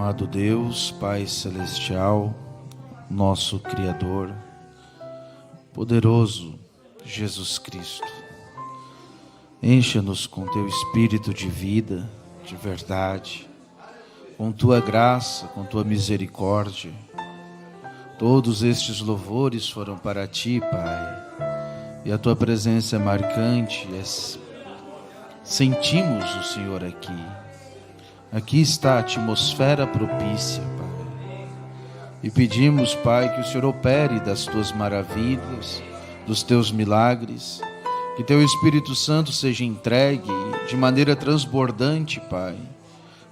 Amado Deus, Pai Celestial, nosso Criador, poderoso Jesus Cristo, encha-nos com Teu Espírito de vida, de verdade, com Tua graça, com Tua misericórdia. Todos estes louvores foram para Ti, Pai, e a Tua presença é marcante, sentimos o Senhor aqui. Aqui está a atmosfera propícia, Pai. E pedimos, Pai, que o Senhor opere das Tuas maravilhas, dos Teus milagres, que Teu Espírito Santo seja entregue de maneira transbordante, Pai,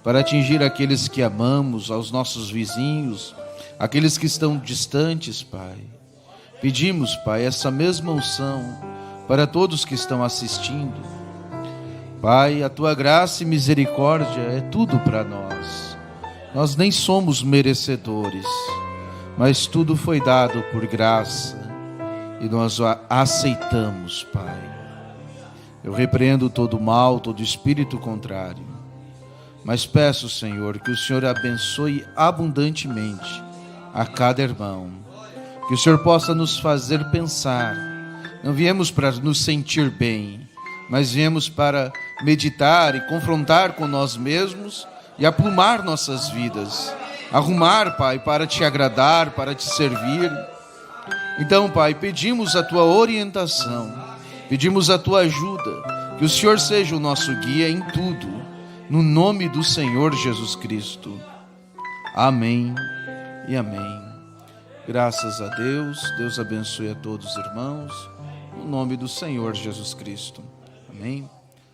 para atingir aqueles que amamos, aos nossos vizinhos, aqueles que estão distantes, Pai. Pedimos, Pai, essa mesma unção para todos que estão assistindo. Pai, a Tua graça e misericórdia é tudo para nós. Nós nem somos merecedores, mas tudo foi dado por graça e nós aceitamos, Pai. Eu repreendo todo mal, todo espírito contrário, mas peço, Senhor, que o Senhor abençoe abundantemente a cada irmão, que o Senhor possa nos fazer pensar. Não viemos para nos sentir bem, mas viemos para meditar e confrontar com nós mesmos e aplumar nossas vidas, arrumar, Pai, para Te agradar, para Te servir. Então, Pai, pedimos a Tua orientação, pedimos a Tua ajuda, que o Senhor seja o nosso guia em tudo, no nome do Senhor Jesus Cristo. Amém e amém. Graças a Deus, Deus abençoe a todos os irmãos, no nome do Senhor Jesus Cristo. Amém.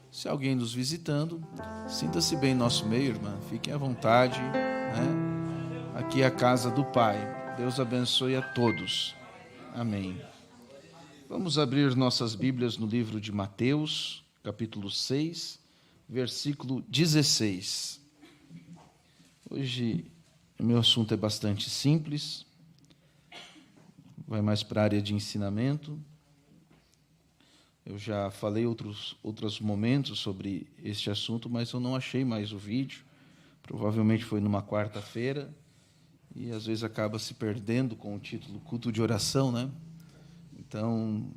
Se alguém nos visitando, sinta-se bem em nosso meio, irmã. Fiquem à vontade, né? Aqui é a casa do Pai. Deus abençoe a todos. Amém. Vamos abrir nossas Bíblias no livro de Mateus, capítulo 6, versículo 16. Hoje o meu assunto é bastante simples. Vai mais para a área de ensinamento. Eu já falei outros momentos sobre este assunto, mas eu não achei mais o vídeo. Provavelmente foi numa quarta-feira, e às vezes acaba se perdendo com o título Culto de Oração, né? Então,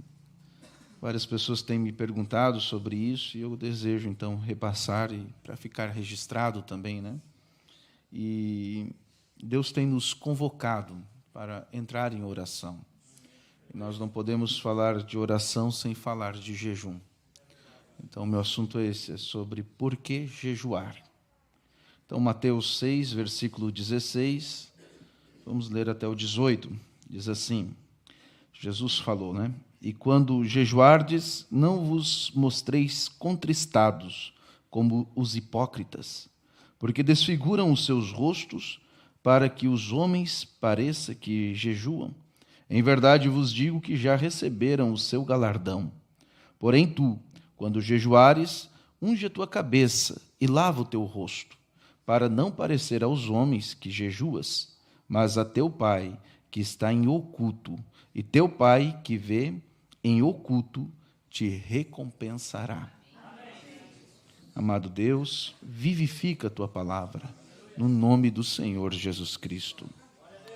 várias pessoas têm me perguntado sobre isso, e eu desejo, então, repassar para ficar registrado também, né? E Deus tem nos convocado para entrar em oração. Nós não podemos falar de oração sem falar de jejum. Então, meu assunto é esse, é sobre por que jejuar. Então, Mateus 6, versículo 16, vamos ler até o 18, diz assim, Jesus falou, né? E quando jejuardes, não vos mostreis contristados, como os hipócritas, porque desfiguram os seus rostos, para que os homens pareça que jejuam. Em verdade vos digo que já receberam o seu galardão. Porém tu, quando jejuares, unge a tua cabeça e lava o teu rosto, para não parecer aos homens que jejuas, mas a teu Pai que está em oculto, e teu Pai que vê em oculto te recompensará. Amado Deus, vivifica a tua palavra, no nome do Senhor Jesus Cristo.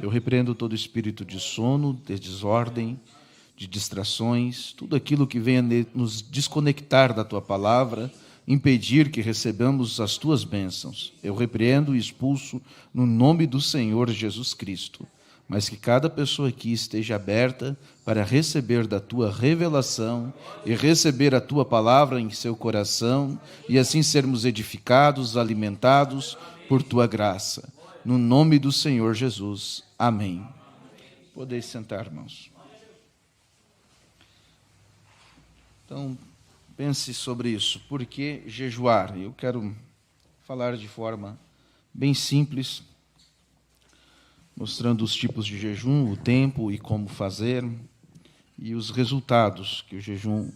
Eu repreendo todo espírito de sono, de desordem, de distrações, tudo aquilo que venha nos desconectar da Tua palavra, impedir que recebamos as Tuas bênçãos. Eu repreendo e expulso no nome do Senhor Jesus Cristo, mas que cada pessoa aqui esteja aberta para receber da Tua revelação e receber a Tua palavra em seu coração e assim sermos edificados, alimentados por Tua graça. No nome do Senhor Jesus. Amém. Podeis sentar, irmãos. Então, pense sobre isso. Por que jejuar? Eu quero falar de forma bem simples, mostrando os tipos de jejum, o tempo e como fazer, e os resultados que o jejum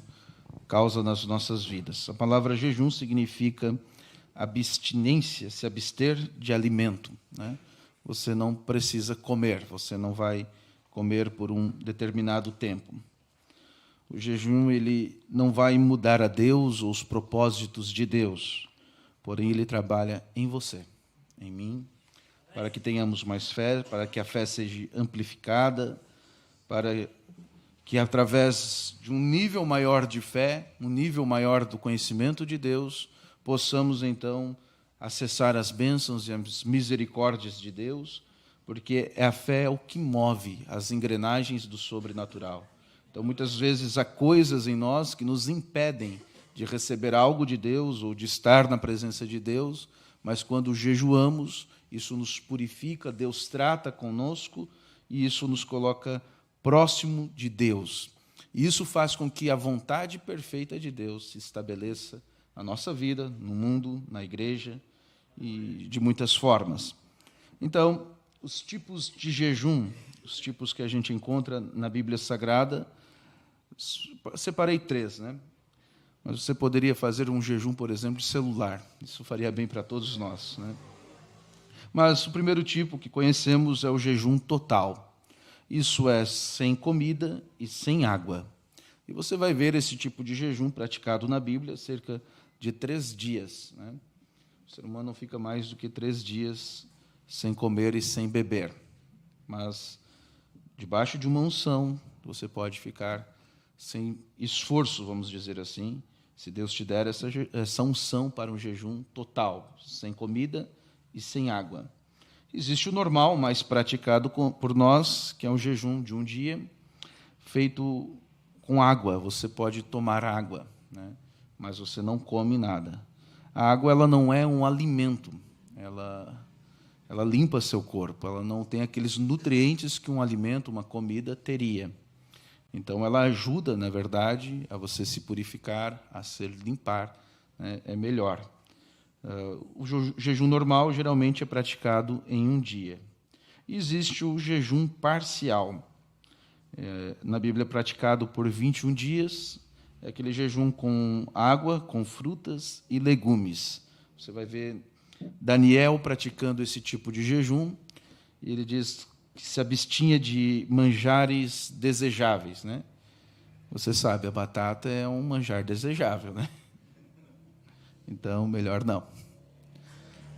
causa nas nossas vidas. A palavra jejum significa abstinência, se abster de alimento, né? Você não precisa comer, você não vai comer por um determinado tempo. O jejum, ele não vai mudar a Deus ou os propósitos de Deus, porém ele trabalha em você, em mim, para que tenhamos mais fé, para que a fé seja amplificada, para que através de um nível maior de fé, um nível maior do conhecimento de Deus, possamos então acessar as bênçãos e as misericórdias de Deus, porque a fé é o que move as engrenagens do sobrenatural. Então, muitas vezes, há coisas em nós que nos impedem de receber algo de Deus ou de estar na presença de Deus, mas quando jejuamos, isso nos purifica, Deus trata conosco e isso nos coloca próximo de Deus. E isso faz com que a vontade perfeita de Deus se estabeleça na nossa vida, no mundo, na igreja e de muitas formas. Então, os tipos de jejum, os tipos que a gente encontra na Bíblia Sagrada, separei 3, né? Mas você poderia fazer um jejum, por exemplo, de celular. Isso faria bem para todos nós, né? Mas o primeiro tipo que conhecemos é o jejum total. Isso é sem comida e sem água. E você vai ver esse tipo de jejum praticado na Bíblia cerca de 3 dias, né? O ser humano não fica mais do que 3 dias sem comer e sem beber. Mas, debaixo de uma unção, você pode ficar sem esforço, vamos dizer assim, se Deus te der essa unção para um jejum total, sem comida e sem água. Existe o normal, mais praticado por nós, que é um jejum de um dia, feito com água. Você pode tomar água, né? Mas você não come nada. A água, ela não é um alimento, ela limpa seu corpo, ela não tem aqueles nutrientes que um alimento, uma comida, teria. Então, ela ajuda, na verdade, a você se purificar, a se limpar, né? É melhor. O jejum normal, geralmente, é praticado em um dia. Existe o jejum parcial. Na Bíblia, é praticado por 21 dias, é aquele jejum com água, com frutas e legumes. Você vai ver Daniel praticando esse tipo de jejum, e ele diz que se abstinha de manjares desejáveis, né? Você sabe, a batata é um manjar desejável, né? Então, melhor não.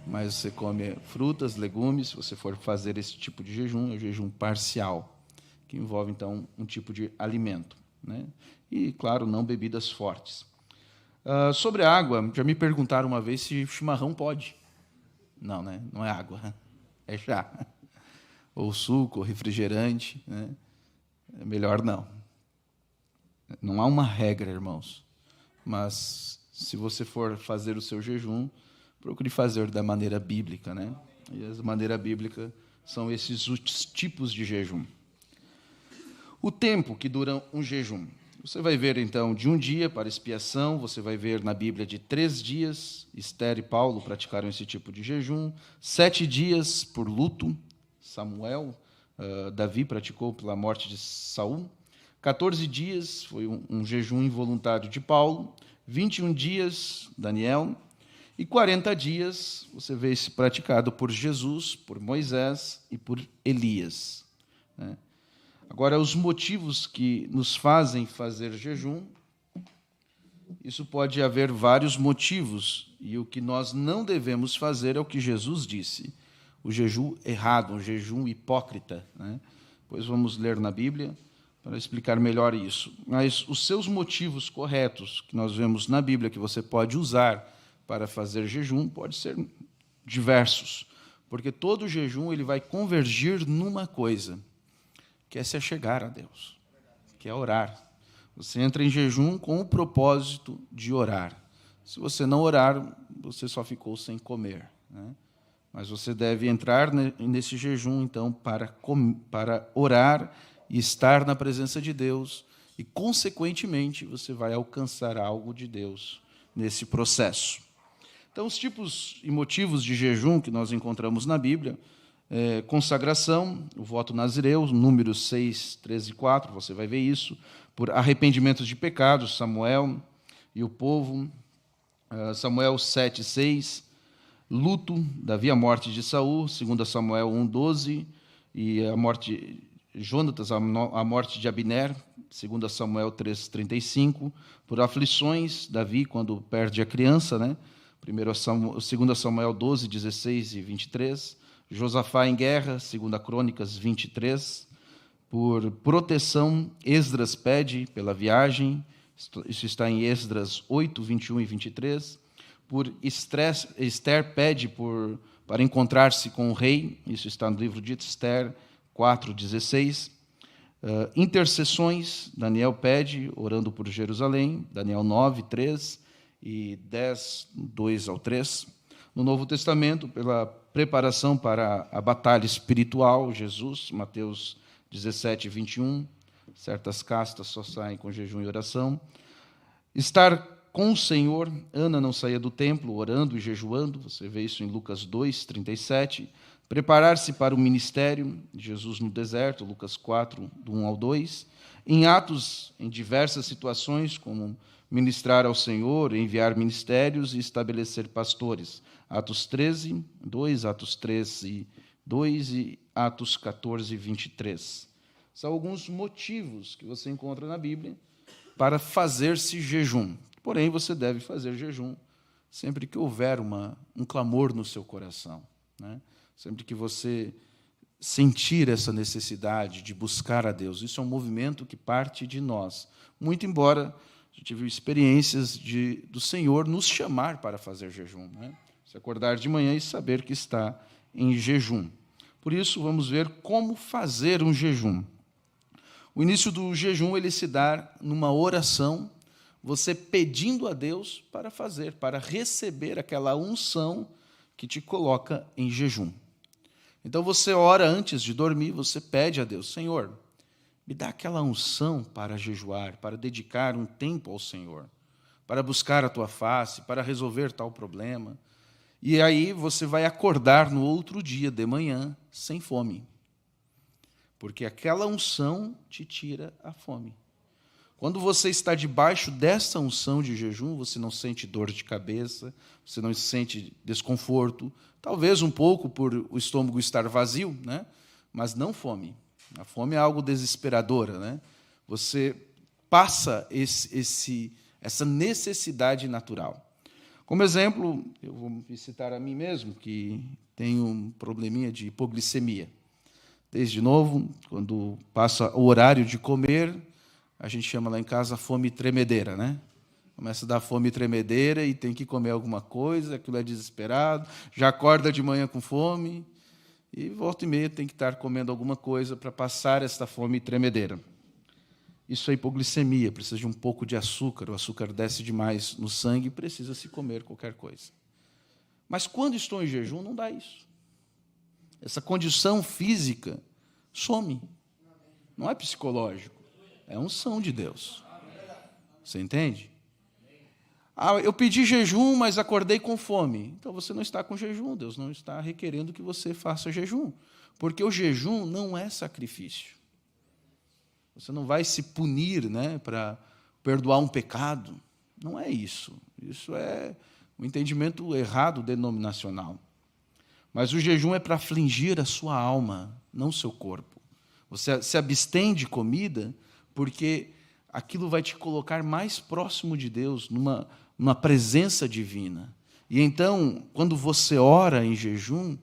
Mas você come frutas, legumes, se você for fazer esse tipo de jejum, é o jejum parcial, que envolve, então, um tipo de alimento, né? E, claro, não bebidas fortes. Sobre a água, já me perguntaram uma vez se chimarrão pode. Não, né? Não é água, é chá. Ou suco, ou refrigerante, né? É melhor não. Não há uma regra, irmãos. Mas, se você for fazer o seu jejum, procure fazer da maneira bíblica, né? E a maneira bíblica são esses os tipos de jejum. O tempo que dura um jejum. Você vai ver, então, de um dia para expiação, você vai ver na Bíblia de 3 dias, Esther e Paulo praticaram esse tipo de jejum, 7 dias por luto, Davi praticou pela morte de Saul, 14 dias foi um jejum involuntário de Paulo, 21 dias, Daniel, e 40 dias você vê esse praticado por Jesus, por Moisés e por Elias, né? Agora, os motivos que nos fazem fazer jejum, isso pode haver vários motivos, e o que nós não devemos fazer é o que Jesus disse, o jejum errado, um jejum hipócrita, né? Pois vamos ler na Bíblia para explicar melhor isso. Mas os seus motivos corretos, que nós vemos na Bíblia, que você pode usar para fazer jejum, pode ser diversos, porque todo jejum ele vai convergir numa coisa, que é se achegar a Deus, que é orar. Você entra em jejum com o propósito de orar. Se você não orar, você só ficou sem comer, né? Mas você deve entrar nesse jejum, então, para orar e estar na presença de Deus, e, consequentemente, você vai alcançar algo de Deus nesse processo. Então, os tipos e motivos de jejum que nós encontramos na Bíblia: consagração, o voto nazireu, Números 6, 13 e 4, você vai ver isso, por arrependimentos de pecados, Samuel e o povo, Samuel 7, 6, luto, Davi, a morte de Saul, 2 Samuel 1, 12, e a morte de Jonatas, a morte de Abner, 2 Samuel 3, 35, por aflições, Davi, quando perde a criança, né? 2 Samuel 12, 16 e 23, Josafá em guerra, 2 Crônicas 23. Por proteção, Esdras pede pela viagem, isso está em Esdras 8, 21 e 23. Por Esther pede para encontrar-se com o rei, isso está no livro de Esther 4, 16. Intercessões, Daniel pede, orando por Jerusalém, Daniel 9, 3 e 10, 2 ao 3. No Novo Testamento, pela preparação para a batalha espiritual, Jesus, Mateus 17, 21, certas castas só saem com jejum e oração. Estar com o Senhor, Ana não saía do templo, orando e jejuando, você vê isso em Lucas 2, 37. Preparar-se para o ministério, Jesus no deserto, Lucas 4, do 1 ao 2. Em Atos, em diversas situações, como ministrar ao Senhor, enviar ministérios e estabelecer pastores. Atos 13, 2, Atos 13, 2 e Atos 14, 23. São alguns motivos que você encontra na Bíblia para fazer-se jejum. Porém, você deve fazer jejum sempre que houver um clamor no seu coração, né? Sempre que você sentir essa necessidade de buscar a Deus. Isso é um movimento que parte de nós. Muito embora a gente viu experiências do Senhor nos chamar para fazer jejum, né? Se acordar de manhã e saber que está em jejum. Por isso, vamos ver como fazer um jejum. O início do jejum ele se dá numa oração, você pedindo a Deus para fazer, para receber aquela unção que te coloca em jejum. Então você ora antes de dormir, você pede a Deus, Senhor, me dá aquela unção para jejuar, para dedicar um tempo ao Senhor, para buscar a tua face, para resolver tal problema. E aí você vai acordar no outro dia de manhã sem fome, porque aquela unção te tira a fome. Quando você está debaixo dessa unção de jejum, você não sente dor de cabeça, você não sente desconforto, talvez um pouco por o estômago estar vazio, né? Mas não fome. A fome é algo desesperadora, né? Você passa essa necessidade natural. Como exemplo, eu vou citar a mim mesmo, que tenho um probleminha de hipoglicemia. Desde novo, quando passa o horário de comer, a gente chama lá em casa fome tremedeira, né? Começa a dar fome tremedeira e tem que comer alguma coisa, aquilo é desesperado, já acorda de manhã com fome e volta e meia tem que estar comendo alguma coisa para passar esta fome tremedeira. Isso é hipoglicemia, precisa de um pouco de açúcar, o açúcar desce demais no sangue e precisa se comer qualquer coisa. Mas quando estou em jejum, não dá isso. Essa condição física some. Não é psicológico, é unção de Deus. Você entende? Eu pedi jejum, mas acordei com fome. Então você não está com jejum, Deus não está requerendo que você faça jejum. Porque o jejum não é sacrifício. Você não vai se punir, né, para perdoar um pecado. Não é isso. Isso é um entendimento errado denominacional. Mas o jejum é para afligir a sua alma, não o seu corpo. Você se abstém de comida porque aquilo vai te colocar mais próximo de Deus, numa presença divina. E então, quando você ora em jejum,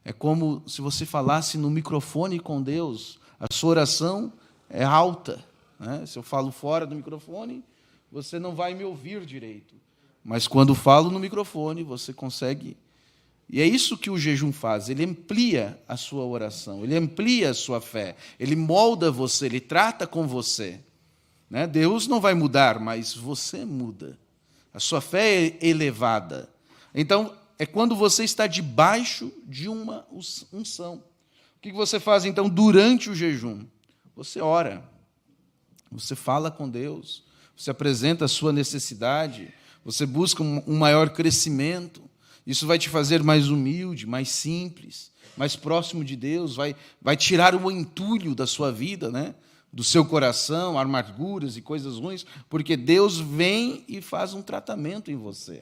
é como se você falasse no microfone com Deus. A sua oração é alta, né? Se eu falo fora do microfone, você não vai me ouvir direito. Mas quando falo no microfone, você consegue. E é isso que o jejum faz, ele amplia a sua oração, ele amplia a sua fé, ele molda você, ele trata com você. Né? Deus não vai mudar, mas você muda. A sua fé é elevada. Então, é quando você está debaixo de uma unção. O que você faz, então, durante o jejum? Você ora, você fala com Deus, você apresenta a sua necessidade, você busca um maior crescimento. Isso vai te fazer mais humilde, mais simples, mais próximo de Deus, vai tirar o entulho da sua vida, né? Do seu coração, amarguras e coisas ruins, porque Deus vem e faz um tratamento em você.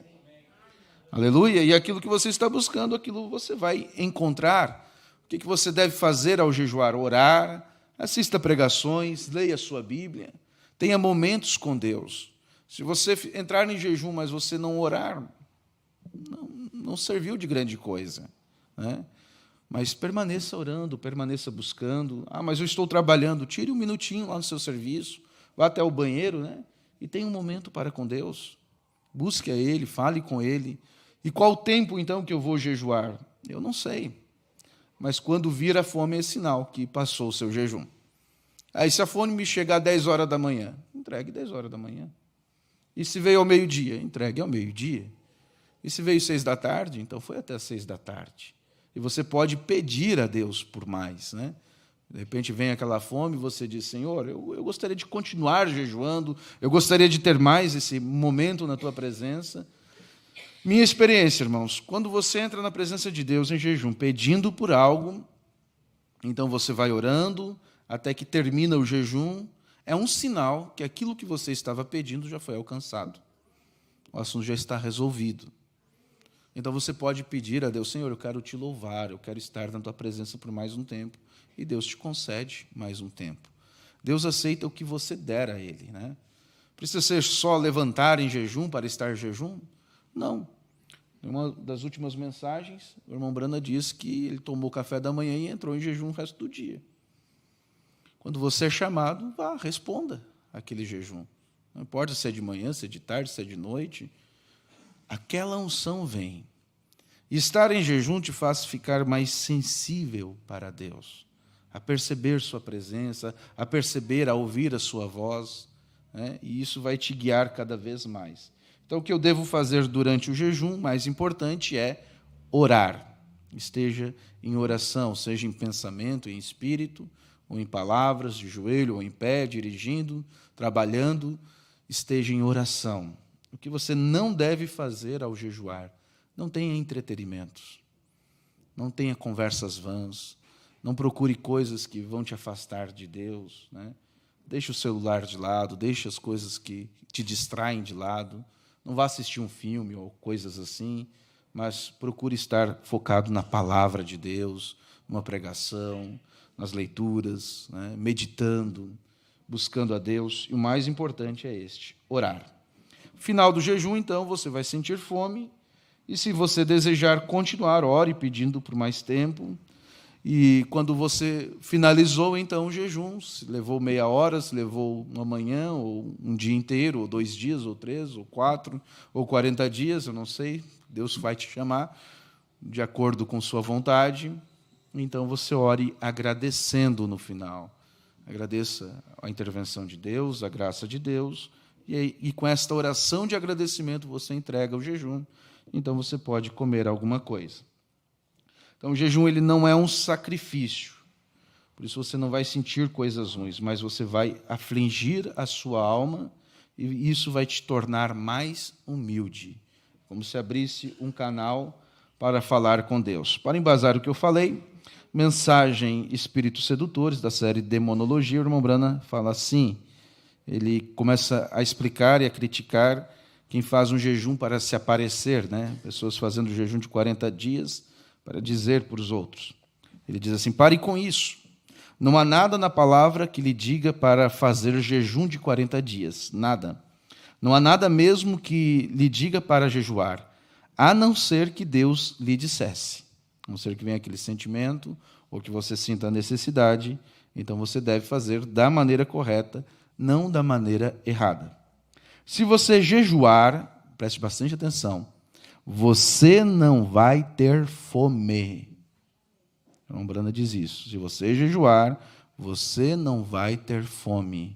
Aleluia! E aquilo que você está buscando, aquilo você vai encontrar. O que você deve fazer ao jejuar? Orar, assista pregações, leia a sua Bíblia, tenha momentos com Deus. Se você entrar em jejum, mas você não orar, não serviu de grande coisa, né? Mas permaneça orando, permaneça buscando. Mas eu estou trabalhando. Tire um minutinho lá no seu serviço, vá até o banheiro, né? E tenha um momento para com Deus. Busque a Ele, fale com Ele. E qual o tempo, então, que eu vou jejuar? Eu não sei. Mas quando vir a fome é sinal que passou o seu jejum. Aí, se a fome me chegar às 10 horas da manhã, entregue 10 horas da manhã. E se veio ao meio-dia, entregue ao meio-dia. E se veio 6 da tarde, então foi até as 6 da tarde. E você pode pedir a Deus por mais, né? De repente vem aquela fome e você diz, Senhor, eu gostaria de continuar jejuando, eu gostaria de ter mais esse momento na Tua presença. Minha experiência, irmãos, quando você entra na presença de Deus em jejum, pedindo por algo, então você vai orando até que termina o jejum, é um sinal que aquilo que você estava pedindo já foi alcançado. O assunto já está resolvido. Então você pode pedir a Deus, Senhor, eu quero te louvar, eu quero estar na Tua presença por mais um tempo. E Deus te concede mais um tempo. Deus aceita o que você der a Ele, né? Precisa ser só levantar em jejum para estar em jejum? Não. Em uma das últimas mensagens, o irmão Brana disse que ele tomou café da manhã e entrou em jejum o resto do dia. Quando você é chamado, vá, responda aquele jejum. Não importa se é de manhã, se é de tarde, se é de noite. Aquela unção vem. E estar em jejum te faz ficar mais sensível para Deus, a perceber sua presença, a perceber, a ouvir a sua voz, né? E isso vai te guiar cada vez mais. Então, o que eu devo fazer durante o jejum, mais importante, é orar. Esteja em oração, seja em pensamento, em espírito, ou em palavras, de joelho, ou em pé, dirigindo, trabalhando, esteja em oração. O que você não deve fazer ao jejuar? Não tenha entretenimentos, não tenha conversas vãs, não procure coisas que vão te afastar de Deus, né? Deixe o celular de lado, deixe as coisas que te distraem de lado, não vá assistir um filme ou coisas assim, mas procure estar focado na palavra de Deus, numa pregação, nas leituras, né? Meditando, buscando a Deus, e o mais importante é orar. Final do jejum, então, você vai sentir fome, e se você desejar continuar, ore pedindo por mais tempo. E quando você finalizou, então, o jejum, se levou meia hora, se levou uma manhã, ou um dia inteiro, ou 2 dias, ou 3, ou 4, ou 40 dias, eu não sei, Deus vai te chamar, de acordo com sua vontade. Então, você ore agradecendo no final. Agradeça a intervenção de Deus, a graça de Deus, e com esta oração de agradecimento você entrega o jejum, então você pode comer alguma coisa. Então, o jejum ele não é um sacrifício, por isso você não vai sentir coisas ruins, mas você vai afligir a sua alma, e isso vai te tornar mais humilde, como se abrisse um canal para falar com Deus. Para embasar o que eu falei, mensagem Espíritos Sedutores, da série Demonologia, o irmão Brana fala assim, ele começa a explicar e a criticar quem faz um jejum para se aparecer, né? Pessoas fazendo jejum de 40 dias para dizer para os outros. Ele diz assim, pare com isso. Não há nada na palavra que lhe diga para fazer jejum de 40 dias. Nada. Não há nada mesmo que lhe diga para jejuar, a não ser que Deus lhe dissesse. A não ser que venha aquele sentimento, ou que você sinta a necessidade, então você deve fazer da maneira correta, não da maneira errada. Se você jejuar, preste bastante atenção, você não vai ter fome. O irmão Brana diz isso. Se você jejuar, você não vai ter fome.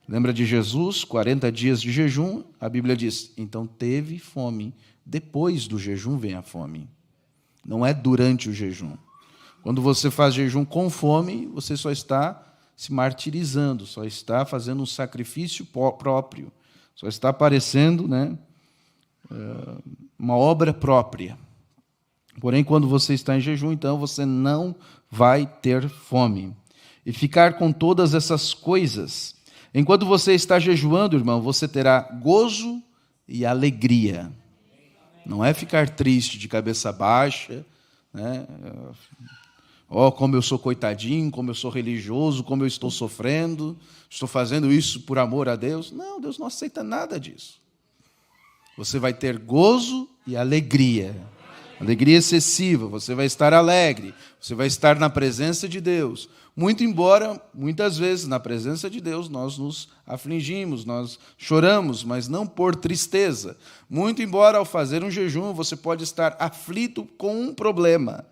Lembra de Jesus, 40 dias de jejum? A Bíblia diz, então teve fome. Depois do jejum vem a fome. Não é durante o jejum. Quando você faz jejum com fome, você só está se martirizando, só está fazendo um sacrifício próprio, só está parecendo, né, uma obra própria. Porém, quando você está em jejum, então você não vai ter fome. E ficar com todas essas coisas. Enquanto você está jejuando, irmão, você terá gozo e alegria. Não é ficar triste, de cabeça baixa, né? Como eu sou coitadinho, como eu sou religioso, como eu estou sofrendo, estou fazendo isso por amor a Deus. Não, Deus não aceita nada disso. Você vai ter gozo e alegria. Alegria excessiva, você vai estar alegre, você vai estar na presença de Deus. Muito embora, muitas vezes, na presença de Deus, nós nos afligimos, nós choramos, mas não por tristeza. Muito embora, ao fazer um jejum, você pode estar aflito com um problema.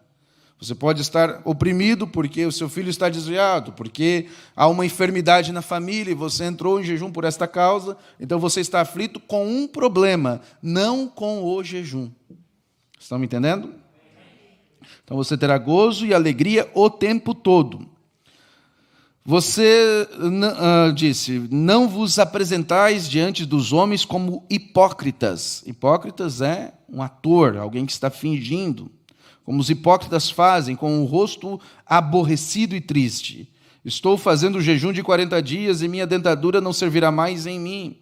Você pode estar oprimido porque o seu filho está desviado, porque há uma enfermidade na família e você entrou em jejum por esta causa, então você está aflito com um problema, não com o jejum. Estão me entendendo? Então você terá gozo e alegria o tempo todo. Você disse, não vos apresentais diante dos homens como hipócritas. Hipócritas é um ator, alguém que está fingindo. Como os hipócritas fazem, com o rosto aborrecido e triste. Estou fazendo jejum de 40 dias e minha dentadura não servirá mais em mim.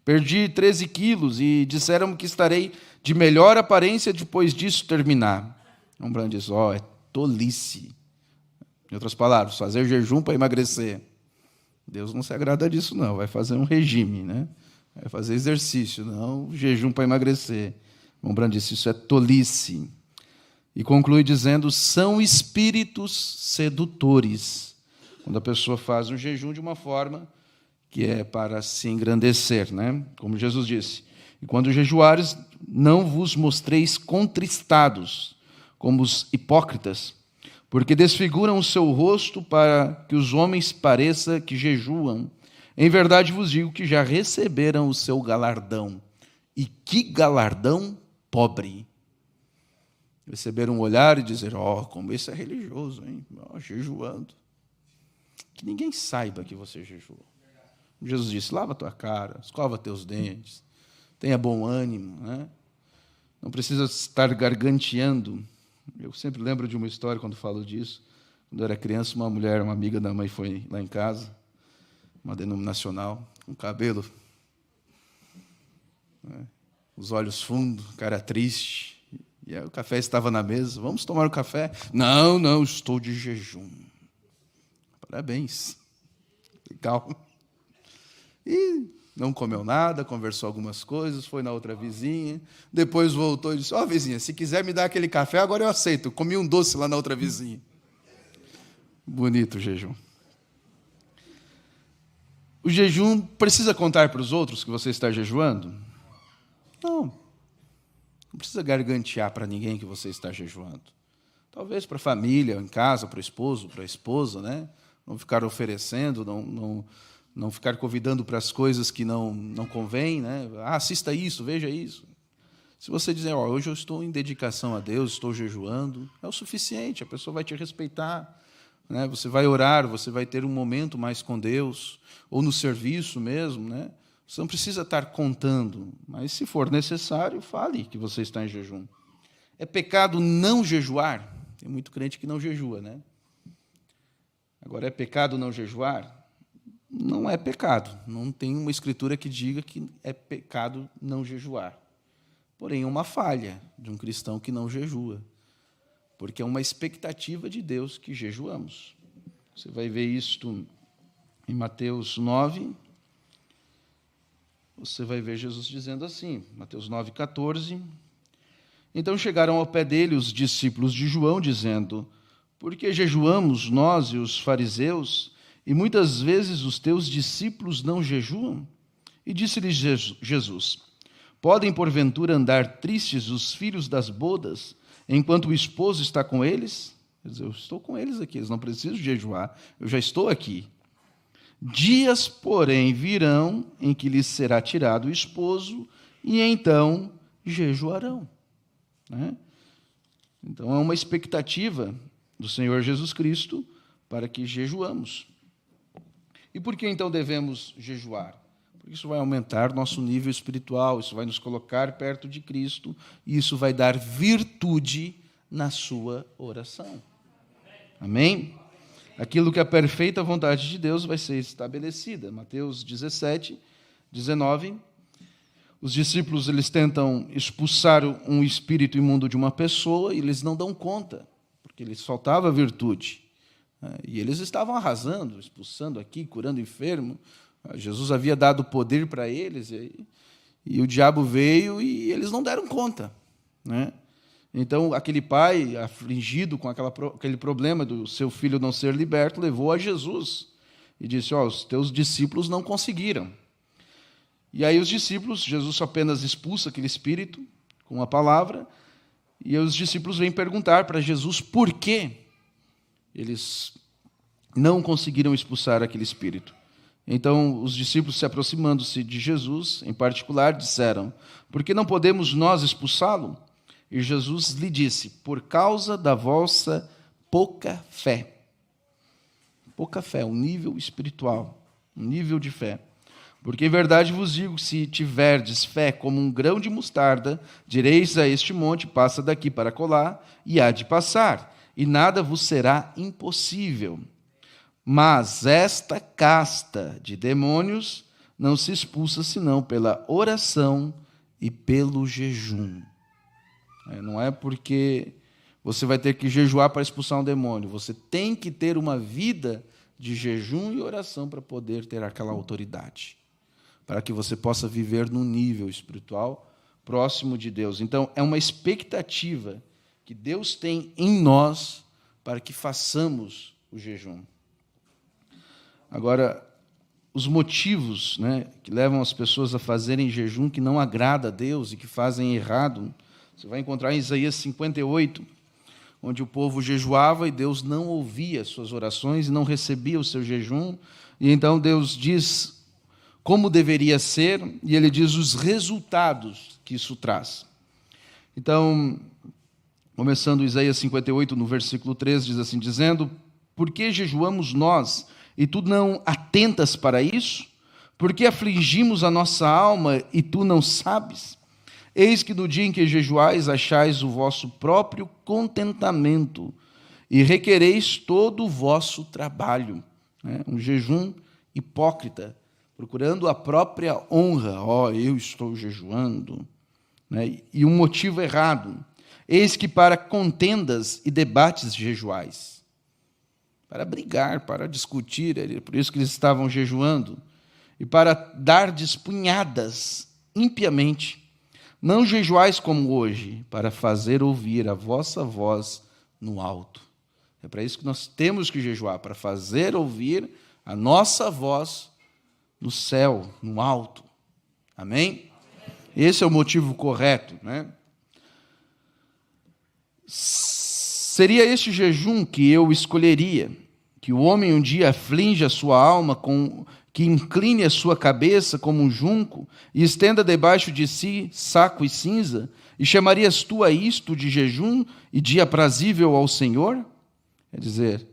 Perdi 13 quilos e disseram que estarei de melhor aparência depois disso terminar. Rembrandt diz, é tolice. Em outras palavras, fazer jejum para emagrecer. Deus não se agrada disso, não. Vai fazer um regime, né? Vai fazer exercício, não jejum para emagrecer. Rembrandt disse, isso é tolice. E conclui dizendo, são espíritos sedutores. Quando a pessoa faz um jejum de uma forma que é para se engrandecer, né? Como Jesus disse. E quando jejuares, não vos mostreis contristados, como os hipócritas, porque desfiguram o seu rosto para que os homens pareça que jejuam. Em verdade vos digo que já receberam o seu galardão. E que galardão pobre! Receberam um olhar e dizer, como esse é religioso, hein? Jejuando. Que ninguém saiba que você jejuou. Jesus disse, lava a tua cara, escova teus dentes, tenha bom ânimo, né? Não precisa estar garganteando. Eu sempre lembro de uma história quando falo disso. Quando eu era criança, uma mulher, uma amiga da mãe foi lá em casa, uma denominacional, com cabelo, né? Os olhos fundos, cara triste. E aí o café estava na mesa. Vamos tomar o café? Não, estou de jejum. Parabéns. Legal. E não comeu nada, conversou algumas coisas, foi na outra vizinha, depois voltou e disse, vizinha, se quiser me dar aquele café, agora eu aceito. Comi um doce lá na outra vizinha. Bonito o jejum. O jejum precisa contar para os outros que você está jejuando? Não. Não precisa gargantear para ninguém que você está jejuando. Talvez para a família, em casa, para o esposo, para a esposa, né? Não ficar oferecendo, não ficar convidando para as coisas que não convém, né? Assista isso, veja isso. Se você dizer, hoje eu estou em dedicação a Deus, estou jejuando, é o suficiente, a pessoa vai te respeitar, né? Você vai orar, você vai ter um momento mais com Deus, ou no serviço mesmo, né? Você não precisa estar contando, mas se for necessário, fale que você está em jejum. É pecado não jejuar? Tem muito crente que não jejua, né? Agora, é pecado não jejuar? Não é pecado. Não tem uma escritura que diga que é pecado não jejuar. Porém, é uma falha de um cristão que não jejua, porque é uma expectativa de Deus que jejuamos. Você vai ver isto em Mateus 9. Você vai ver Jesus dizendo assim, Mateus 9,14. Então chegaram ao pé dele os discípulos de João, dizendo, por que jejuamos nós e os fariseus, e muitas vezes os teus discípulos não jejuam? E disse-lhes Jesus, podem porventura andar tristes os filhos das bodas, enquanto o esposo está com eles? Quer dizer, eu estou com eles aqui, eles não precisam jejuar, eu já estou aqui. Dias, porém, virão em que lhes será tirado o esposo, e então jejuarão. Né? Então, é uma expectativa do Senhor Jesus Cristo para que jejuamos. E por que, então, devemos jejuar? Porque isso vai aumentar nosso nível espiritual, isso vai nos colocar perto de Cristo, e isso vai dar virtude na sua oração. Amém? Aquilo que é a perfeita vontade de Deus vai ser estabelecida. Mateus 17, 19. Os discípulos eles tentam expulsar um espírito imundo de uma pessoa e eles não dão conta, porque lhes faltava virtude. E eles estavam arrasando, expulsando aqui, curando enfermo. Jesus havia dado poder para eles, e o diabo veio e eles não deram conta. Né? Então, aquele pai, afligido com aquele problema do seu filho não ser liberto, levou a Jesus e disse: os teus discípulos não conseguiram. E aí os discípulos, Jesus apenas expulsa aquele espírito com uma palavra, e os discípulos vêm perguntar para Jesus por que eles não conseguiram expulsar aquele espírito. Então, os discípulos, se aproximando-se de Jesus, em particular, disseram: por que não podemos nós expulsá-lo? E Jesus lhe disse: por causa da vossa pouca fé. Pouca fé, um nível espiritual, um nível de fé. Porque em verdade vos digo, se tiverdes fé como um grão de mostarda, direis a este monte: passa daqui para acolá, e há de passar, e nada vos será impossível. Mas esta casta de demônios não se expulsa senão pela oração e pelo jejum. Não é porque você vai ter que jejuar para expulsar um demônio. Você tem que ter uma vida de jejum e oração para poder ter aquela autoridade, para que você possa viver num nível espiritual próximo de Deus. Então, é uma expectativa que Deus tem em nós para que façamos o jejum. Agora, os motivos, que levam as pessoas a fazerem jejum que não agrada a Deus e que fazem errado, você vai encontrar em Isaías 58, onde o povo jejuava e Deus não ouvia as suas orações e não recebia o seu jejum. E então Deus diz como deveria ser, e ele diz os resultados que isso traz. Então, começando Isaías 58, no versículo 3, diz assim, dizendo: por que jejuamos nós, e tu não atentas para isso? Por que afligimos a nossa alma, e tu não sabes? Eis que no dia em que jejuais, achais o vosso próprio contentamento, e requereis todo o vosso trabalho. Um jejum hipócrita, procurando a própria honra. Eu estou jejuando. E um motivo errado. Eis que para contendas e debates jejuais. Para brigar, para discutir, por isso que eles estavam jejuando. E para dar punhadas impiamente. Não jejuais como hoje, para fazer ouvir a vossa voz no alto. É para isso que nós temos que jejuar, para fazer ouvir a nossa voz no céu, no alto. Amém? Esse é o motivo correto, Seria este jejum que eu escolheria, que o homem um dia aflige a sua alma, que incline a sua cabeça como um junco, e estenda debaixo de si saco e cinza, e chamarias tu a isto de jejum e dia aprazível ao Senhor? Quer dizer,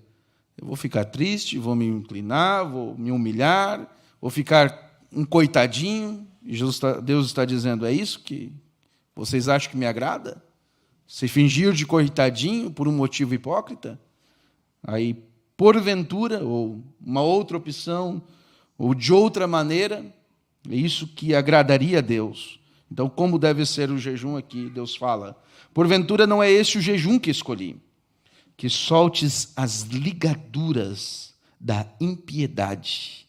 eu vou ficar triste, vou me inclinar, vou me humilhar, vou ficar um coitadinho, e Deus está dizendo: é isso que vocês acham que me agrada? Se fingir de coitadinho por um motivo hipócrita? Aí, porventura, ou uma outra opção, ou de outra maneira, é isso que agradaria a Deus. Então, como deve ser o jejum aqui? Deus fala: porventura não é este o jejum que escolhi, que soltes as ligaduras da impiedade,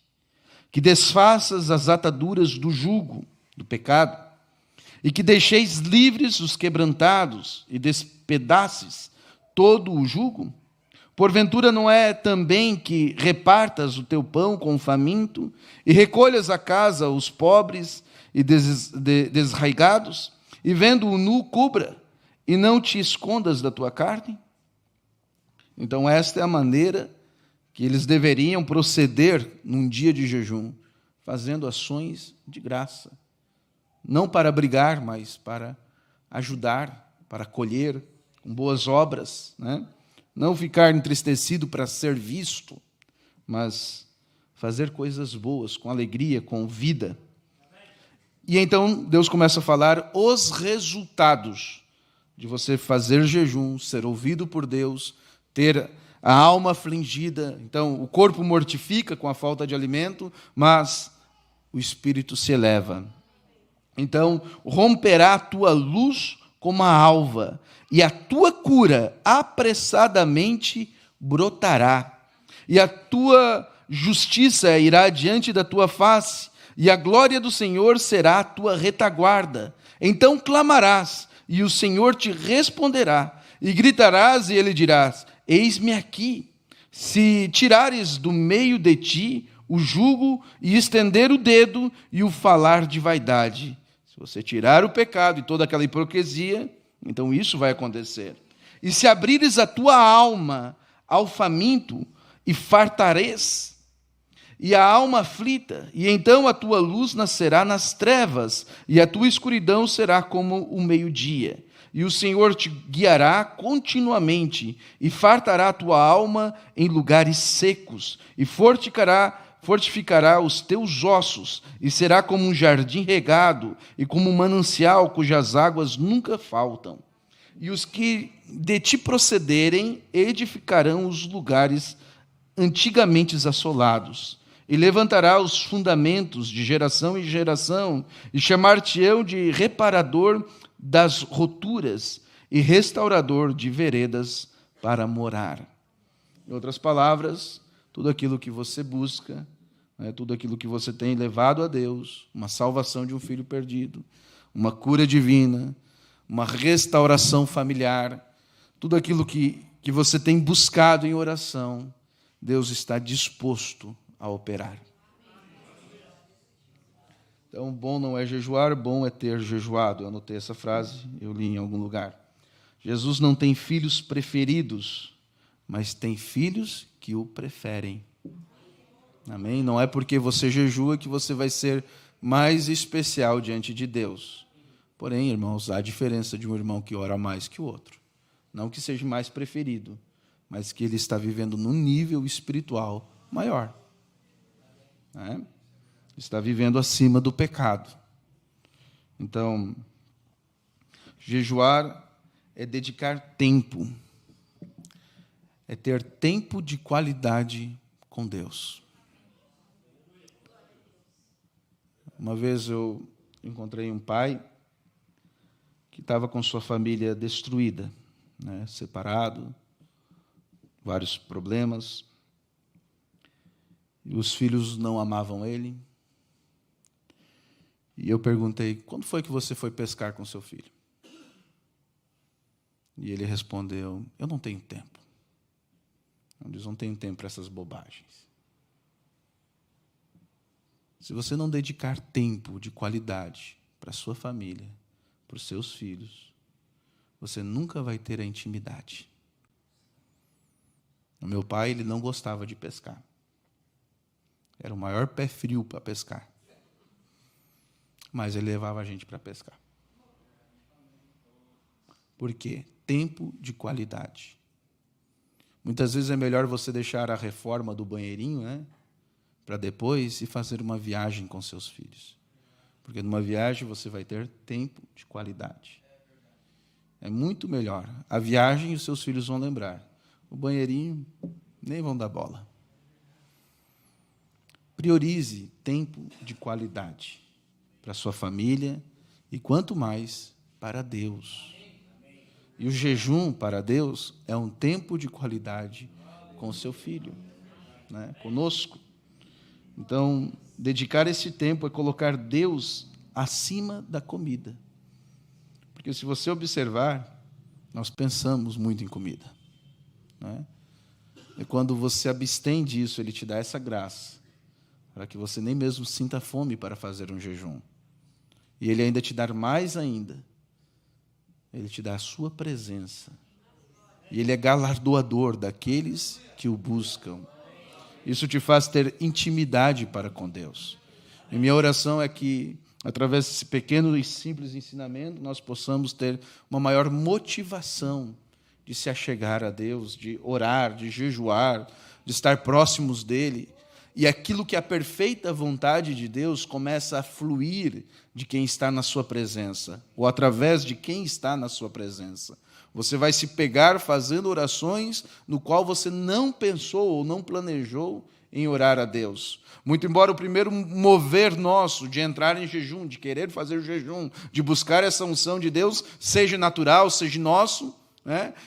que desfaças as ataduras do jugo, do pecado, e que deixeis livres os quebrantados e despedaces todo o jugo? Porventura não é também que repartas o teu pão com o faminto e recolhas a casa os pobres e desraigados, e vendo o nu cubra, e não te escondas da tua carne? Então esta é a maneira que eles deveriam proceder num dia de jejum, fazendo ações de graça. Não para brigar, mas para ajudar, para colher com boas obras, Não ficar entristecido para ser visto, mas fazer coisas boas, com alegria, com vida. E então Deus começa a falar os resultados de você fazer jejum, ser ouvido por Deus, ter a alma afligida. Então, o corpo mortifica com a falta de alimento, mas o espírito se eleva. Então, romperá a tua luz como a alva, e a tua cura apressadamente brotará, e a tua justiça irá diante da tua face, e a glória do Senhor será a tua retaguarda. Então clamarás, e o Senhor te responderá, e gritarás, e ele dirás: eis-me aqui. Se tirares do meio de ti o jugo, e estender o dedo, e o falar de vaidade. Se você tirar o pecado e toda aquela hipocrisia, então isso vai acontecer. E se abrires a tua alma ao faminto, e fartares, e a alma aflita, e então a tua luz nascerá nas trevas, e a tua escuridão será como o meio-dia. E o Senhor te guiará continuamente, e fartará a tua alma em lugares secos, e fortificará os teus ossos, e será como um jardim regado, e como um manancial cujas águas nunca faltam. E os que de ti procederem edificarão os lugares antigamente assolados, e levantará os fundamentos de geração em geração, e chamar-te-ão de reparador das roturas e restaurador de veredas para morar. Em outras palavras, tudo aquilo que você busca, tudo aquilo que você tem levado a Deus, uma salvação de um filho perdido, uma cura divina, uma restauração familiar, tudo aquilo que você tem buscado em oração, Deus está disposto a operar. Então, bom não é jejuar, bom é ter jejuado. Eu anotei essa frase, eu li em algum lugar. Jesus não tem filhos preferidos, mas tem filhos que o preferem. Amém? Não é porque você jejua que você vai ser mais especial diante de Deus. Porém, irmãos, há diferença de um irmão que ora mais que o outro. Não que seja mais preferido, mas que ele está vivendo num nível espiritual maior. Está vivendo acima do pecado. Então, jejuar é dedicar tempo, é ter tempo de qualidade com Deus. Uma vez eu encontrei um pai que estava com sua família destruída, separado, vários problemas. E os filhos não amavam ele. E eu perguntei: quando foi que você foi pescar com seu filho? E ele respondeu: eu não tenho tempo. Eles não têm tempo para essas bobagens. Se você não dedicar tempo de qualidade para a sua família, para os seus filhos, você nunca vai ter a intimidade. O meu pai, ele não gostava de pescar. Era o maior pé frio para pescar. Mas ele levava a gente para pescar. Por quê? Tempo de qualidade. Muitas vezes é melhor você deixar a reforma do banheirinho, para depois ir fazer uma viagem com seus filhos. Porque numa viagem você vai ter tempo de qualidade. É muito melhor. A viagem os seus filhos vão lembrar. O banheirinho nem vão dar bola. Priorize tempo de qualidade para a sua família e, quanto mais, para Deus. E o jejum para Deus é um tempo de qualidade com o seu filho, conosco. Então, dedicar esse tempo é colocar Deus acima da comida. Porque se você observar, nós pensamos muito em comida. E quando você abstém disso, Ele te dá essa graça, para que você nem mesmo sinta fome para fazer um jejum. E Ele ainda te dá mais ainda. Ele te dá a sua presença. E Ele é galardoador daqueles que o buscam. Isso te faz ter intimidade para com Deus. E minha oração é que, através desse pequeno e simples ensinamento, nós possamos ter uma maior motivação de se achegar a Deus, de orar, de jejuar, de estar próximos dEle. E aquilo que é a perfeita vontade de Deus começa a fluir de quem está na sua presença, ou através de quem está na sua presença. Você vai se pegar fazendo orações no qual você não pensou ou não planejou em orar a Deus. Muito embora o primeiro mover nosso de entrar em jejum, de querer fazer o jejum, de buscar essa unção de Deus, seja natural, seja nosso,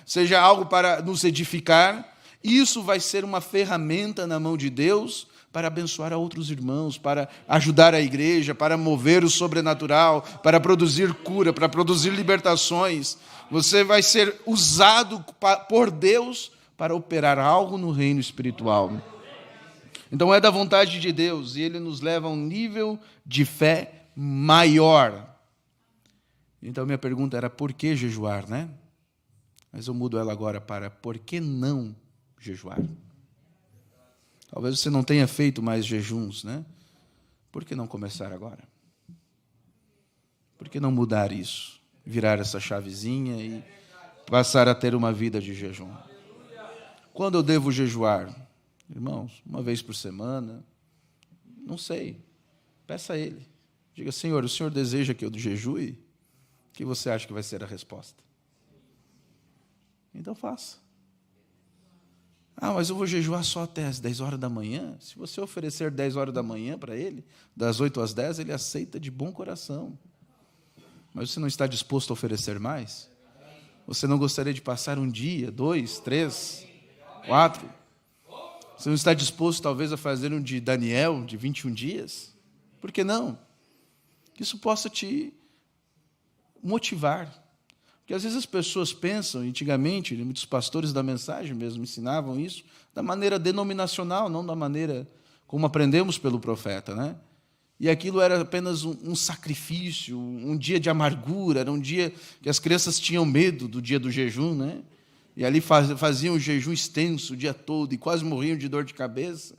seja algo para nos edificar, isso vai ser uma ferramenta na mão de Deus para abençoar a outros irmãos, para ajudar a igreja, para mover o sobrenatural, para produzir cura, para produzir libertações. Você vai ser usado por Deus para operar algo no reino espiritual. Então é da vontade de Deus e Ele nos leva a um nível de fé maior. Então minha pergunta era, por que jejuar, né? Mas eu mudo ela agora para, por que não jejuar? Talvez você não tenha feito mais jejuns, né? Por que não começar agora? Por que não mudar isso? Virar essa chavezinha e passar a ter uma vida de jejum? Quando eu devo jejuar? Irmãos, uma vez por semana? Não sei. Peça a Ele. Diga, Senhor, o Senhor deseja que eu jejue? O que você acha que vai ser a resposta? Então faça. Mas eu vou jejuar só até as 10 horas da manhã. Se você oferecer 10 horas da manhã para Ele, das 8 às 10, Ele aceita de bom coração. Mas você não está disposto a oferecer mais? Você não gostaria de passar um dia, 2, 3, 4? Você não está disposto, talvez, a fazer um de Daniel, de 21 dias? Por que não? Que isso possa te motivar. Porque às vezes as pessoas pensam, antigamente, muitos pastores da mensagem mesmo ensinavam isso, da maneira denominacional, não da maneira como aprendemos pelo profeta, né? E aquilo era apenas um sacrifício, um dia de amargura, era um dia que as crianças tinham medo do dia do jejum, né? E ali faziam um jejum extenso o dia todo e quase morriam de dor de cabeça.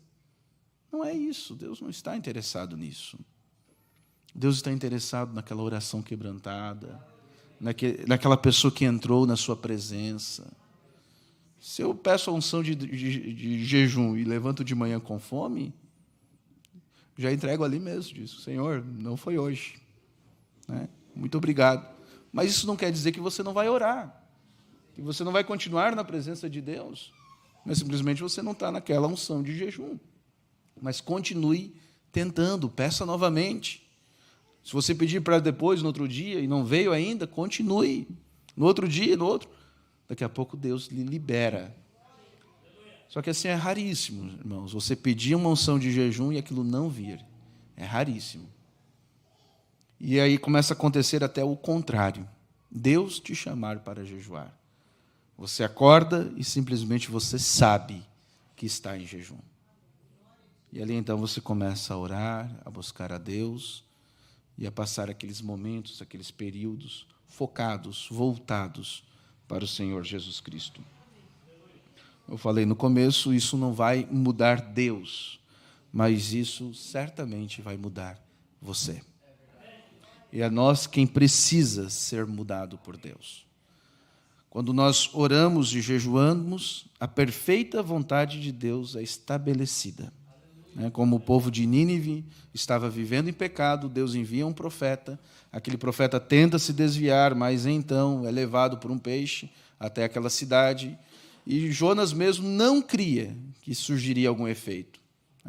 Não é isso, Deus não está interessado nisso. Deus está interessado naquela oração quebrantada, naquela pessoa que entrou na sua presença. Se eu peço a unção de jejum e levanto de manhã com fome, já entrego ali mesmo, diz, Senhor, não foi hoje, né? Muito obrigado. Mas isso não quer dizer que você não vai orar, que você não vai continuar na presença de Deus, mas simplesmente você não está naquela unção de jejum. Mas continue tentando, peça novamente. Se você pedir para depois, no outro dia, e não veio ainda, continue. No outro dia, no outro. Daqui a pouco Deus lhe libera. Só que assim é raríssimo, irmãos. Você pedir uma unção de jejum e aquilo não vir. É raríssimo. E aí começa a acontecer até o contrário. Deus te chamar para jejuar. Você acorda e simplesmente você sabe que está em jejum. E ali então você começa a orar, a buscar a Deus e a passar aqueles momentos, aqueles períodos focados, voltados para o Senhor Jesus Cristo. Eu falei no começo, isso não vai mudar Deus, mas isso certamente vai mudar você. E é nós quem precisa ser mudado por Deus. Quando nós oramos e jejuamos, a perfeita vontade de Deus é estabelecida. Como o povo de Nínive estava vivendo em pecado, Deus envia um profeta, aquele profeta tenta se desviar, mas então é levado por um peixe até aquela cidade, e Jonas mesmo não cria que surgiria algum efeito.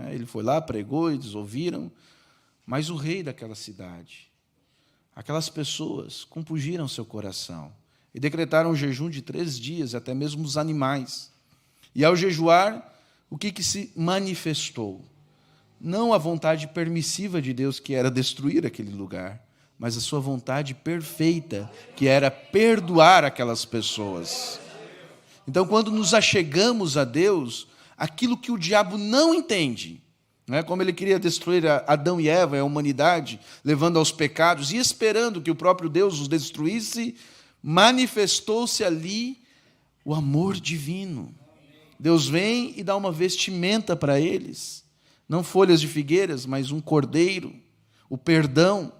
Ele foi lá, pregou, eles ouviram, mas o rei daquela cidade, aquelas pessoas compungiram seu coração e decretaram um jejum de 3 dias, até mesmo os animais. E ao jejuar, o que se manifestou? Não a vontade permissiva de Deus, que era destruir aquele lugar, mas a sua vontade perfeita, que era perdoar aquelas pessoas. Então, quando nos achegamos a Deus, aquilo que o diabo não entende, como ele queria destruir Adão e Eva, a humanidade, levando aos pecados e esperando que o próprio Deus os destruísse, manifestou-se ali o amor divino. Deus vem e dá uma vestimenta para eles, não folhas de figueiras, mas um cordeiro, o perdão.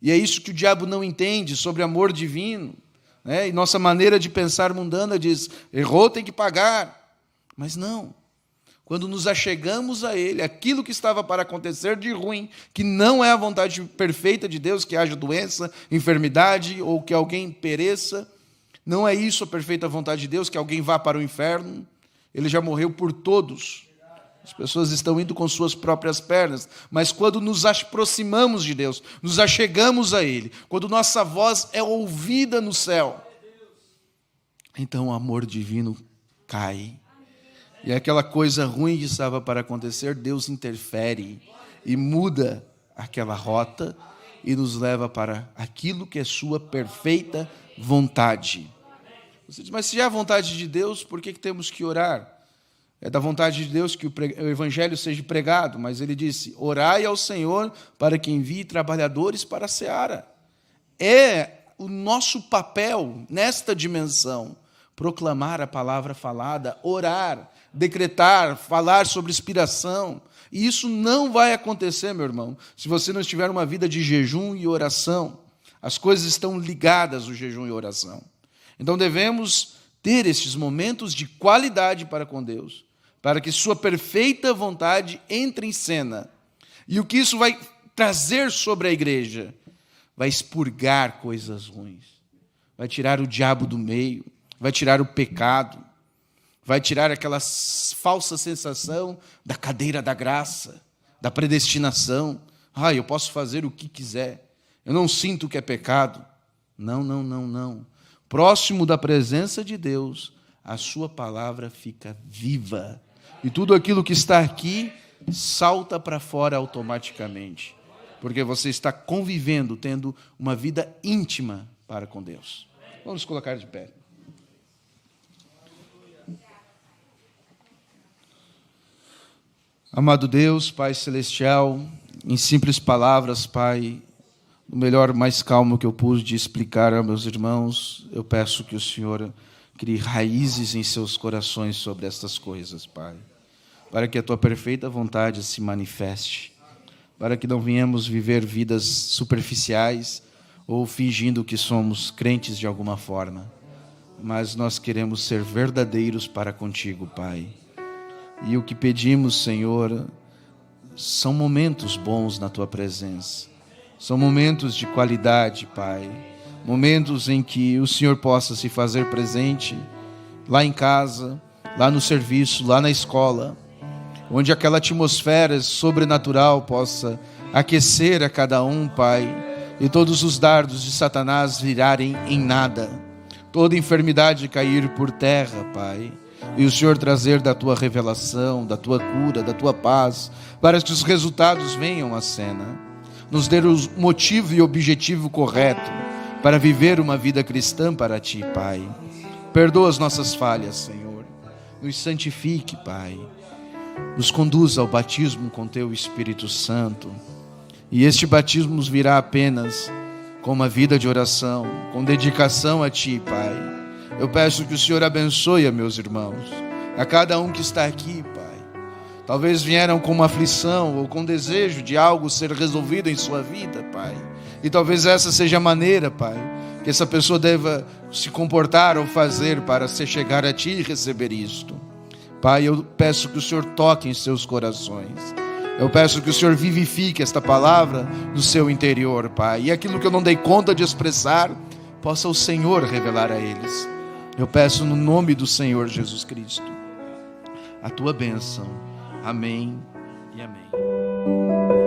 E é isso que o diabo não entende sobre amor divino. E nossa maneira de pensar mundana diz, errou, tem que pagar. Mas não. Quando nos achegamos a Ele, aquilo que estava para acontecer de ruim, que não é a vontade perfeita de Deus, que haja doença, enfermidade, ou que alguém pereça, não é isso a perfeita vontade de Deus, que alguém vá para o inferno. Ele já morreu por todos. As pessoas estão indo com suas próprias pernas, mas quando nos aproximamos de Deus, nos achegamos a Ele, quando nossa voz é ouvida no céu, então o amor divino cai E aquela coisa ruim que estava para acontecer, Deus interfere e muda aquela rota e nos leva para aquilo que é sua perfeita vontade. Você diz, mas se é a vontade de Deus, por que temos que orar? É da vontade de Deus que o evangelho seja pregado, mas ele disse, orai ao Senhor para que envie trabalhadores para a seara. É o nosso papel nesta dimensão, proclamar a palavra falada, orar, decretar, falar sobre inspiração. E isso não vai acontecer, meu irmão, se você não estiver uma vida de jejum e oração. As coisas estão ligadas, o jejum e a oração. Então devemos ter esses momentos de qualidade para com Deus, para que sua perfeita vontade entre em cena. E o que isso vai trazer sobre a igreja? Vai expurgar coisas ruins, vai tirar o diabo do meio, vai tirar o pecado, vai tirar aquela falsa sensação da cadeira da graça, da predestinação. Eu posso fazer o que quiser, eu não sinto que é pecado. Não. Próximo da presença de Deus, a sua palavra fica viva. E tudo aquilo que está aqui salta para fora automaticamente. Porque você está convivendo, tendo uma vida íntima para com Deus. Vamos colocar de pé. Amado Deus, Pai Celestial, em simples palavras, Pai, no melhor, mais calmo que eu pude explicar aos meus irmãos, eu peço que o Senhor crie raízes em seus corações sobre estas coisas, Pai, para que a Tua perfeita vontade se manifeste, para que não venhamos viver vidas superficiais ou fingindo que somos crentes de alguma forma, mas nós queremos ser verdadeiros para contigo, Pai. E o que pedimos, Senhor, são momentos bons na Tua presença. São momentos de qualidade, Pai. Momentos em que o Senhor possa se fazer presente lá em casa, lá no serviço, lá na escola, onde aquela atmosfera sobrenatural possa aquecer a cada um, Pai, e todos os dardos de Satanás virarem em nada, toda enfermidade cair por terra, Pai, e o Senhor trazer da Tua revelação, da Tua cura, da Tua paz, para que os resultados venham à cena. Nos dê o motivo e objetivo correto para viver uma vida cristã para Ti, Pai. Perdoa as nossas falhas, Senhor. Nos santifique, Pai. Nos conduza ao batismo com Teu Espírito Santo. E este batismo nos virá apenas com uma vida de oração, com dedicação a Ti, Pai. Eu peço que o Senhor abençoe a meus irmãos, a cada um que está aqui, Pai. Talvez vieram com uma aflição ou com desejo de algo ser resolvido em sua vida, Pai. E talvez essa seja a maneira, Pai, que essa pessoa deva se comportar ou fazer para se chegar a Ti e receber isto. Pai, eu peço que o Senhor toque em seus corações. Eu peço que o Senhor vivifique esta palavra no seu interior, Pai. E aquilo que eu não dei conta de expressar, possa o Senhor revelar a eles. Eu peço no nome do Senhor Jesus Cristo a Tua bênção. Amém e amém.